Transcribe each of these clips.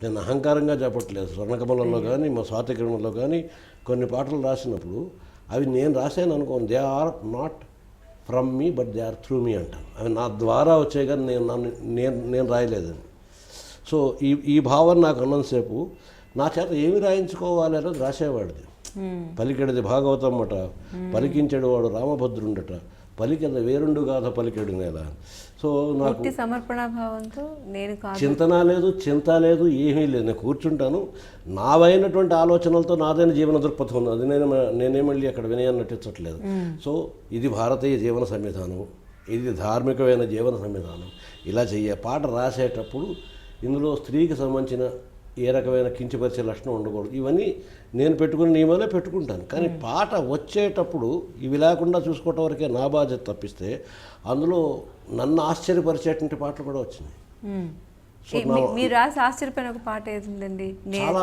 నేను అహంకారంగా చెప్పట్లేదు. స్వర్ణకమలంలో కానీ మా స్వాతికిరణంలో కానీ కొన్ని పాటలు రాసినప్పుడు అవి నేను రాశాను అనుకోను, they are not from me but they are through me అంటాను. అవి నా ద్వారా వచ్చాయి కానీ నేను రాయలేదని. సో ఈ భావన నాకు ఉన్నంతసేపు నా చేత ఏమి రాయించుకోవాలి అనేది రాసేవాడిది. పలికెడిది భాగవతమ్మట, పలికించెడు వాడు రామభద్రుండట, పలికెద వేరుండు గాథ పలికెడు నేల. సో నాకు సమర్పణ భావంతో నేను చింతన లేదు, చింత లేదు, ఏమీ లేదు. నేను కూర్చుంటాను, నావైనటువంటి ఆలోచనలతో నాదైన జీవన దృక్పథం ఉంది. అది నేనే మళ్ళీ అక్కడ వినయాన్ని నటించట్లేదు. సో ఇది భారతీయ జీవన సంవిధానం, ఇది ధార్మికమైన జీవన సంవిధానం. ఇలా పాట రాసేటప్పుడు ఇందులో స్త్రీకి సంబంధించిన ఏ రకమైన కించపరిచే లక్షణం ఉండకూడదు. ఇవన్నీ నేను పెట్టుకున్న నియమాలే పెట్టుకుంటాను. కానీ పాట వచ్చేటప్పుడు ఇవి లేకుండా చూసుకోవటం వరకే నా బాధ్యత తప్పిస్తే అందులో నన్ను ఆశ్చర్యపరిచేటువంటి పాటలు కూడా వచ్చినాయి. మీరు రాసి ఆశ్చర్యపోయిన ఒక పాట ఏదండి? చాలా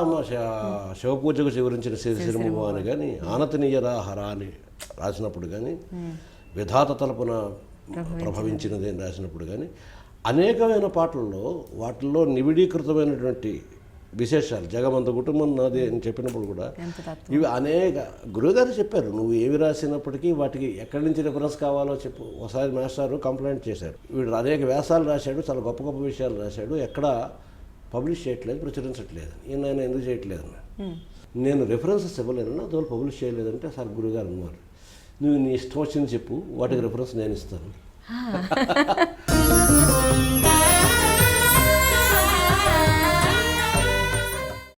శివపూజకు చివరించిన సిరిసిరిమువ్వ అని కానీ, ఆనతినీయరా హరా అని రాసినప్పుడు కానీ, విధాత తలపున ప్రభవించినది అని రాసినప్పుడు కానీ, అనేకమైన పాటల్లో వాటిల్లో నిబిడీకృతమైనటువంటి విశేషాలు, జగమంత కుటుంబం నాది అని చెప్పినప్పుడు కూడా ఇవి అనేక గురువుగారు చెప్పారు. నువ్వు ఏవి రాసినప్పటికీ వాటికి ఎక్కడి నుంచి రిఫరెన్స్ కావాలో చెప్పు. ఒకసారి మాస్టారు కంప్లైంట్ చేశారు, వీడు అనేక వ్యాసాలు రాశాడు, చాలా గొప్ప గొప్ప విషయాలు రాశాడు, ఎక్కడ పబ్లిష్ చేయట్లేదు, ప్రచురించట్లేదు, ఈయన ఎందుకు చేయట్లేదు. నేను రిఫరెన్సెస్ ఇవ్వలేను, అందువల్ల పబ్లిష్ చేయలేదంటే సార్ గురువుగారు అన్నారు, నువ్వు నీ ఇష్టం వచ్చింది చెప్పు, వాటికి రిఫరెన్స్ నేను ఇస్తాను.